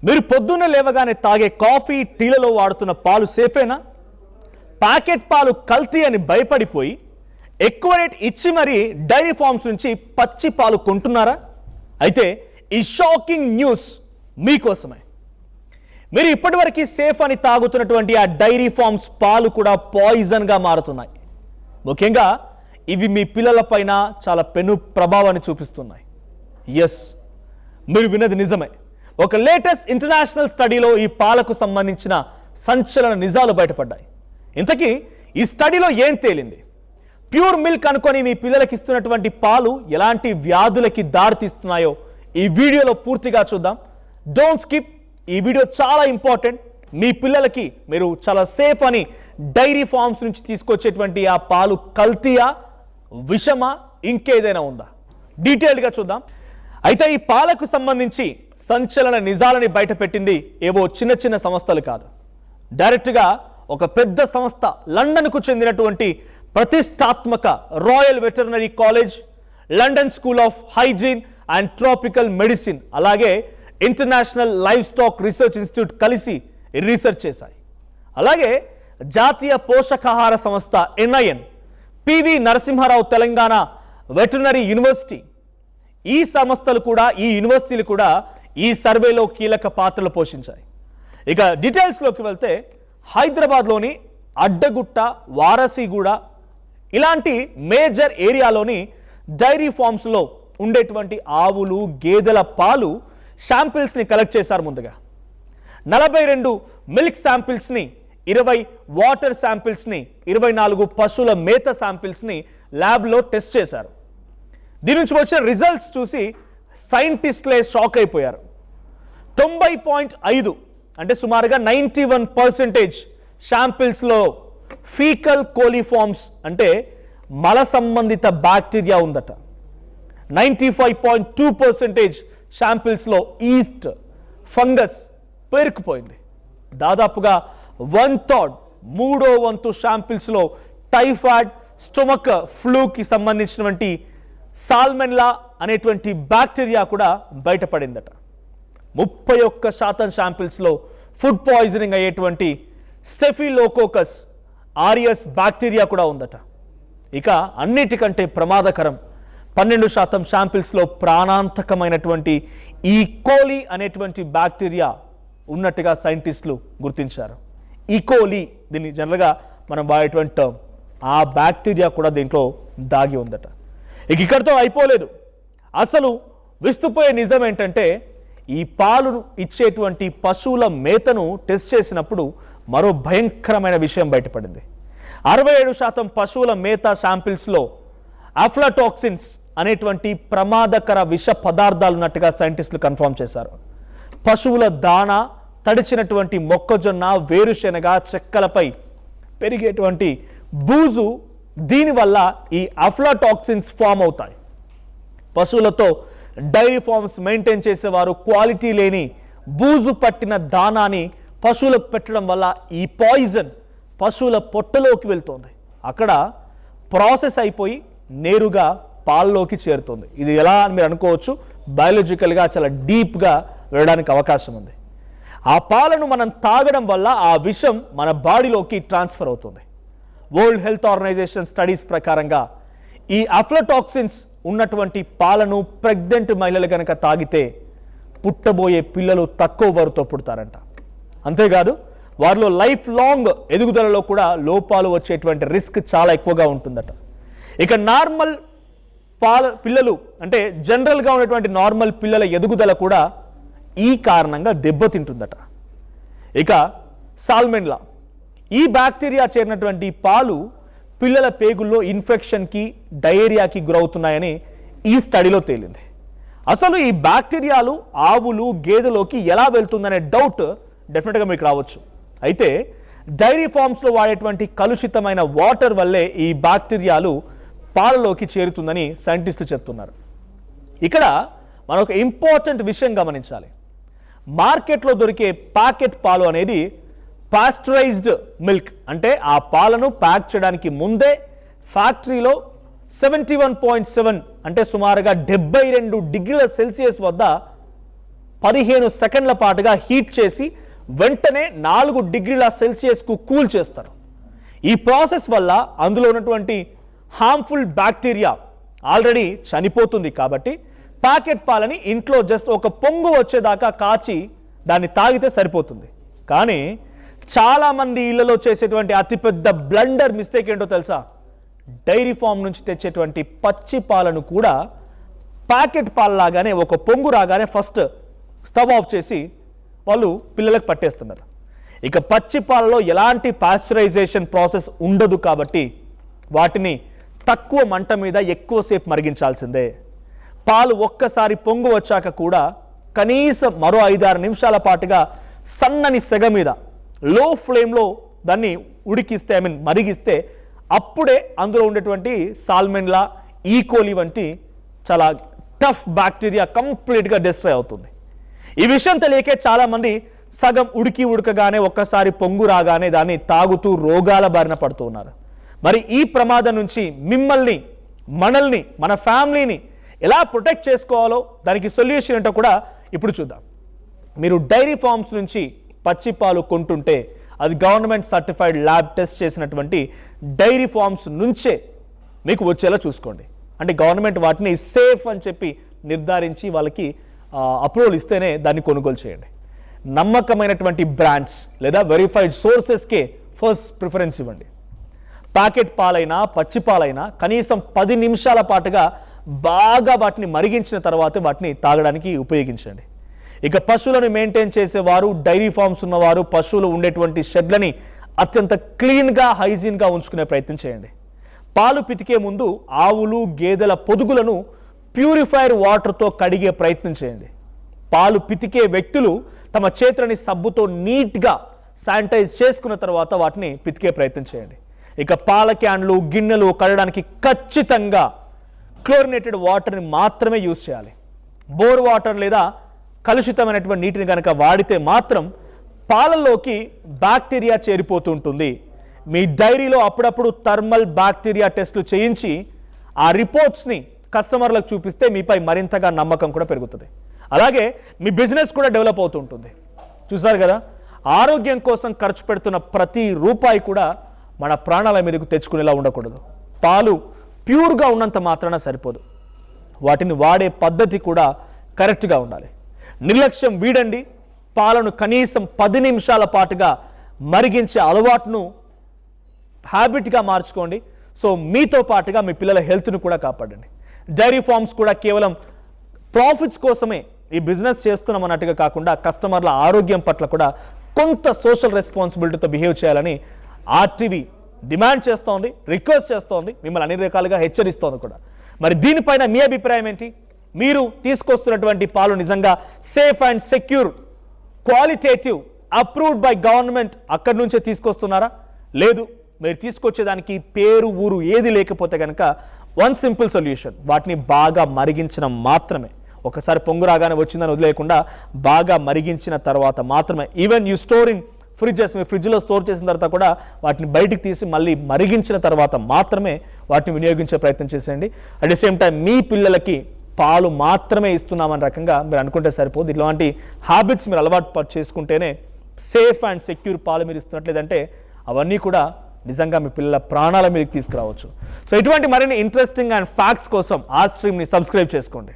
మీరు పొద్దున్న లేవగానే తాగే కాఫీ టీలలో వాడుతున్న పాలు సేఫేనా? ప్యాకెట్ పాలు కల్తీ అని భయపడిపోయి ఎక్కువ రేట్ ఇచ్చి మరీ డైరీ ఫార్మ్స్ నుంచి పచ్చి పాలు కొంటున్నారా? అయితే ఈ షాకింగ్ న్యూస్ మీకోసమే. మీరు ఇప్పటివరకు సేఫ్ అని తాగుతున్నటువంటి ఆ డైరీ ఫార్మ్స్ పాలు కూడా పాయిజన్గా మారుతున్నాయి. ముఖ్యంగా ఇవి మీ పిల్లలపైన చాలా పెను ప్రభావాన్ని చూపిస్తున్నాయి. ఎస్, మీరు విన్నది నిజమే. ఒక లేటెస్ట్ ఇంటర్నేషనల్ స్టడీలో ఈ పాలకు సంబంధించిన సంచలన నిజాలు బయటపడ్డాయి. ఇంతకీ ఈ స్టడీలో ఏం తేలింది? ప్యూర్ మిల్క్ అనుకొని మీ పిల్లలకి ఇస్తున్నటువంటి పాలు ఎలాంటి వ్యాధులకి దారితీస్తున్నాయో ఈ వీడియోలో పూర్తిగా చూద్దాం. Don't skip. ఈ వీడియో చాలా ఇంపార్టెంట్. మీ పిల్లలకి మీరు చాలా సేఫ్ అని డైరీ ఫార్మ్స్ నుంచి తీసుకొచ్చేటువంటి ఆ పాలు కల్తీయా, విషమా, ఇంకేదైనా ఉందా? డీటెయిల్డ్గా చూద్దాం. అయితే ఈ పాలకు సంబంధించి సంచలన నిజాలని బయటపెట్టింది ఏవో చిన్న చిన్న సంస్థలు కాదు. డైరెక్ట్గా ఒక పెద్ద సంస్థ, లండన్కు చెందినటువంటి ప్రతిష్టాత్మక royal veterinary college, London school of hygiene and tropical medicine, అలాగే international livestock research institute కలిసి రీసెర్చ్ చేశాయి. అలాగే జాతీయ పోషకాహార సంస్థ NIN, PV Narasimha Rao Telangana veterinary university, ఈ సంస్థలు కూడా, ఈ యూనివర్సిటీలు కూడా ఈ సర్వేలో కీలక పాత్రలు పోషించాయి. ఇక డీటెయిల్స్లోకి వెళ్తే హైదరాబాద్లోని అడ్డగుట్ట, వారసిగూడ ఇలాంటి మేజర్ ఏరియాలోని డైరీ ఫార్మ్స్లో ఉండేటువంటి ఆవులు, గేదెల పాలు శాంపిల్స్ని కలెక్ట్ చేశారు. ముందుగా 42 మిల్క్ శాంపిల్స్ని, 20 వాటర్ శాంపిల్స్ని, 24 పశువుల మేత శాంపిల్స్ని ల్యాబ్లో టెస్ట్ చేశారు. దీని నుంచి వచ్చిన రిజల్ట్స్ చూసి సైంటిస్టులే షాక్ అయిపోయారు. 90.5 అంటే సుమారుగా 91% శాంపిల్స్లో ఫీకల్ కోలిఫార్మ్స్ అంటే మల సంబంధిత బ్యాక్టీరియా ఉందట. 95.2% శాంపిల్స్లో ఈస్ట్ ఫంగస్ పేరుకుపోయింది. దాదాపుగా 1/3, 3వ వంతు శాంపిల్స్లో టైఫాయిడ్, స్టొమక్ ఫ్లూకి సంబంధించినటువంటి సాల్మెన్లా అనేటువంటి బ్యాక్టీరియా కూడా బయటపడిందట. 31% శాంపిల్స్లో ఫుడ్ పాయిజనింగ్ అయ్యేటువంటి స్టెఫిలోకోకస్ ఆరియస్ బ్యాక్టీరియా కూడా ఉందట. ఇక అన్నిటికంటే ప్రమాదకరం 12% శాంపిల్స్లో ప్రాణాంతకమైనటువంటి ఈ కోలి అనేటువంటి బ్యాక్టీరియా ఉన్నట్టుగా సైంటిస్టులు గుర్తించారు. ఈ కోలి, దీన్ని జనరల్గా మనం వాడేటువంటి టర్మ్, ఆ బ్యాక్టీరియా కూడా దీంట్లో దాగి ఉందట. ఇక ఇక్కడితో అయిపోలేదు. అసలు విస్తుపోయే నిజం ఏంటంటే ఈ పాలు ఇచ్చేటువంటి పశువుల మేతను టెస్ట్ చేసినప్పుడు మరో భయంకరమైన విషయం బయటపడింది. 67% పశువుల మేత శాంపిల్స్లో అఫ్లాటాక్సిన్స్ అనేటువంటి ప్రమాదకర విష పదార్థాలు ఉన్నట్టుగా సైంటిస్టులు కన్ఫర్మ్ చేశారు. పశువుల దాణా, తడిచినటువంటి మొక్కజొన్న, వేరుశెనగ చెక్కలపై పెరిగేటువంటి బూజు, దీనివల్ల ఈ అఫ్లాటాక్సిన్స్ ఫామ్ అవుతాయి. పశువులతో డైరీ ఫార్మ్స్ మెయింటైన్ చేసేవారు క్వాలిటీ లేని బూజు పట్టిన దానాన్ని పశువులకు పెట్టడం వల్ల ఈ పాయిజన్ పశువుల పొట్టలోకి వెళ్తుంది. అక్కడ ప్రాసెస్ అయిపోయి నేరుగా పాల్లోకి చేరుతుంది. ఇది ఎలా అని మీరు అనుకోవచ్చు. బయాలజికల్గా చాలా డీప్గా వెళ్ళడానికి అవకాశం ఉంది. ఆ పాలను మనం తాగడం వల్ల ఆ విషం మన బాడీలోకి ట్రాన్స్ఫర్ అవుతుంది. వరల్డ్ హెల్త్ ఆర్గనైజేషన్ స్టడీస్ ప్రకారంగా ఈ అఫ్లాటాక్సిన్స్ ఉన్నటువంటి పాలను ప్రెగ్నెంట్ మహిళలు కనుక తాగితే పుట్టబోయే పిల్లలు తక్కువ బరువుతో పుడతారంట. అంతేకాదు వారిలో లైఫ్ లాంగ్ ఎదుగుదలలో కూడా లోపాలు వచ్చేటువంటి రిస్క్ చాలా ఎక్కువగా ఉంటుందట. ఇక నార్మల్ పిల్లలు అంటే జనరల్గా ఉన్నటువంటి నార్మల్ పిల్లల ఎదుగుదల కూడా ఈ కారణంగా దెబ్బతింటుందట. ఇక సాల్మెన్లా, ఈ బ్యాక్టీరియా చేరినటువంటి పాలు పిల్లల పేగుల్లో ఇన్ఫెక్షన్కి, డయేరియాకి గురవుతున్నాయని ఈ స్టడీలో తేలింది. అసలు ఈ బ్యాక్టీరియాలు ఆవులు, గేదెలోకి ఎలా వెళ్తుందనే డౌట్ డెఫినెట్గా మీకు రావచ్చు. అయితే డైరీ ఫార్మ్స్లో వాడేటువంటి కలుషితమైన వాటర్ వల్లే ఈ బ్యాక్టీరియాలు పాలలోకి చేరుతుందని సైంటిస్టులు చెప్తున్నారు. ఇక్కడ మనం ఒక ఇంపార్టెంట్ విషయం గమనించాలి. మార్కెట్లో దొరికే ప్యాకెట్ పాలు అనేది పాస్చరైజ్డ్ మిల్క్, అంటే ఆ పాలను ప్యాక్ చేయడానికి ముందే ఫ్యాక్టరీలో 71.7 అంటే సుమారుగా 72 డిగ్రీల సెల్సియస్ వద్ద 15 సెకండ్ల పాటుగా హీట్ చేసి వెంటనే 4 డిగ్రీల సెల్సియస్కు కూల్ చేస్తారు. ఈ ప్రాసెస్ వల్ల అందులో ఉన్నటువంటి హార్మ్ఫుల్ బ్యాక్టీరియా ఆల్రెడీ చనిపోతుంది. కాబట్టి ప్యాకెట్ పాలని ఇంట్లో జస్ట్ ఒక పొంగు వచ్చేదాకా కాచి దాన్ని తాగితే సరిపోతుంది. కానీ చాలామంది ఇళ్లలో చేసేటువంటి అతిపెద్ద బ్లండర్ మిస్టేక్ ఏంటో తెలుసా? డైరీ ఫామ్ నుంచి తెచ్చేటువంటి పచ్చి పాలను కూడా ప్యాకెట్ పాలలాగానే ఒక పొంగు రాగానే ఫస్ట్ స్టవ్ ఆఫ్ చేసి వాళ్ళు పిల్లలకు పట్టేస్తున్నారు. ఇక పచ్చి పాలలో ఎలాంటి పాస్చరైజేషన్ ప్రాసెస్ ఉండదు కాబట్టి వాటిని తక్కువ మంట మీద ఎక్కువసేపు మరిగించాల్సిందే. పాలు ఒక్కసారి పొంగు వచ్చాక కూడా కనీసం మరో 5-6 నిమిషాల పాటుగా సన్నని సెగ మీద లో ఫ్లేమ్లో దాన్ని ఉడికిస్తే మరిగిస్తే అప్పుడే అందులో ఉండేటువంటి సాల్మెన్లా, ఈకోలి వంటి చాలా టఫ్ బ్యాక్టీరియా కంప్లీట్గా డిస్ట్రాయ్ అవుతుంది. ఈ విషయం తెలియకే చాలామంది సగం ఉడకగానే ఒక్కసారి పొంగు రాగానే దాన్ని తాగుతూ రోగాల బారిన పడుతూ ఉన్నారు. మరి ఈ ప్రమాదం నుంచి మిమ్మల్ని, మనల్ని, మన ఫ్యామిలీని ఎలా ప్రొటెక్ట్ చేసుకోవాలో దానికి సొల్యూషన్ ఏంటో కూడా ఇప్పుడు చూద్దాం. మీరు డైరీ ఫార్మ్స్ నుంచి పచ్చి పాలు కొంటుంటే అది గవర్నమెంట్ సర్టిఫైడ్ ల్యాబ్ టెస్ట్ చేసినటువంటి డైరీ ఫార్మ్స్ నుంచే మీకు వచ్చేలా చూసుకోండి. అంటే గవర్నమెంట్ వాటిని సేఫ్ అని చెప్పి నిర్ధారించి వాళ్ళకి అప్రూవల్ ఇస్తేనే దాన్ని కొనుగోలు చేయండి. నమ్మకమైనటువంటి బ్రాండ్స్ లేదా వెరిఫైడ్ సోర్సెస్కే ఫస్ట్ ప్రిఫరెన్స్ ఇవ్వండి. ప్యాకెట్ పాలైనా పచ్చి పాలైనా కనీసం 10 నిమిషాల పాటుగా బాగా వాటిని మరిగించిన తర్వాత వాటిని తాగడానికి ఉపయోగించండి. ఇక పశువులను మెయింటైన్ చేసేవారు, డైరీ ఫార్మ్స్ ఉన్నవారు పశువులు ఉండేటువంటి షెడ్లని అత్యంత క్లీన్గా, హైజీన్గా ఉంచుకునే ప్రయత్నం చేయండి. పాలు పితికే ముందు ఆవులు, గేదెల పొదుగులను ప్యూరిఫైర్ వాటర్తో కడిగే ప్రయత్నం చేయండి. పాలు పితికే వ్యక్తులు తమ చేతులని సబ్బుతో నీట్గా శానిటైజ్ చేసుకున్న తర్వాత వాటిని పితికే ప్రయత్నం చేయండి. ఇక పాల క్యాన్లు, గిన్నెలు కడగడానికి ఖచ్చితంగా క్లోరినేటెడ్ వాటర్ని మాత్రమే యూజ్ చేయాలి. బోర్ వాటర్ లేదా కలుషితమైనటువంటి నీటిని కనుక వాడితే మాత్రం పాలల్లోకి బ్యాక్టీరియా చేరిపోతుంటుంది. మీ డైరీలో అప్పుడప్పుడు థర్మల్ బ్యాక్టీరియా టెస్టులు చేయించి ఆ రిపోర్ట్స్ని కస్టమర్లకు చూపిస్తే మీపై మరింతగా నమ్మకం కూడా పెరుగుతుంది. అలాగే మీ బిజినెస్ కూడా డెవలప్ అవుతుంటుంది. చూసారు కదా, ఆరోగ్యం కోసం ఖర్చు పెడుతున్న ప్రతి రూపాయి కూడా మన ప్రాణాల మీదకు తెచ్చుకునేలా ఉండకూడదు. పాలు ప్యూర్గా ఉన్నంత మాత్రాన సరిపోదు, వాటిని వాడే పద్ధతి కూడా కరెక్ట్గా ఉండాలి. నిర్లక్ష్యం వీడండి. పాలను కనీసం 10 నిమిషాల పాటుగా మరిగించే అలవాటును హ్యాబిట్గా మార్చుకోండి. సో మీతో పాటుగా మీ పిల్లల హెల్త్ను కూడా కాపాడండి. డైరీ ఫార్మ్స్ కూడా కేవలం ప్రాఫిట్స్ కోసమే ఈ బిజినెస్ చేస్తున్నాం అన్నట్టుగా కాకుండా కస్టమర్ల ఆరోగ్యం పట్ల కూడా కొంత సోషల్ రెస్పాన్సిబిలిటీతో బిహేవ్ చేయాలని ఆర్టీవీ డిమాండ్ చేస్తోంది, రిక్వెస్ట్ చేస్తోంది, మిమ్మల్ని అన్ని రకాలుగా హెచ్చరిస్తోంది కూడా. మరి దీనిపైన మీ అభిప్రాయం ఏంటి? మీరు తీసుకొస్తున్నటువంటి పాలు నిజంగా safe and secure, qualitative, approved by government అక్కడి నుంచే తీసుకొస్తున్నారా? లేదు, మీరు తీసుకొచ్చేదానికి పేరు ఊరు ఏది లేకపోతే కనుక వన్ సింపుల్ సొల్యూషన్, వాటిని బాగా మరిగించడం మాత్రమే. ఒకసారి పొంగు రాగానే వచ్చిందని వదిలేయకుండా బాగా మరిగించిన తర్వాత మాత్రమే. Even you store in fridges, మీ ఫ్రిడ్జ్లో స్టోర్ చేసిన తర్వాత కూడా వాటిని బయటికి తీసి మళ్ళీ మరిగించిన తర్వాత మాత్రమే వాటిని వినియోగించే ప్రయత్నం చేసేయండి. అట్ ది సేమ్ టైం మీ పిల్లలకి పాలు మాత్రమే ఇస్తున్నామని రకంగా మీరు అనుకుంటే సరిపోదు. ఇలాంటి హ్యాబిట్స్ మీరు అలవాటు చేసుకుంటేనే సేఫ్ అండ్ సెక్యూర్ పాలు మీరు ఇస్తున్నట్లేదంటే అవన్నీ కూడా నిజంగా మీ పిల్లల ప్రాణాల మీదకి తీసుకురావచ్చు. సో ఇటువంటి మరిన్ని ఇంట్రెస్టింగ్ అండ్ ఫ్యాక్ట్స్ కోసం ఆ స్ట్రీమ్ని సబ్స్క్రైబ్ చేసుకోండి.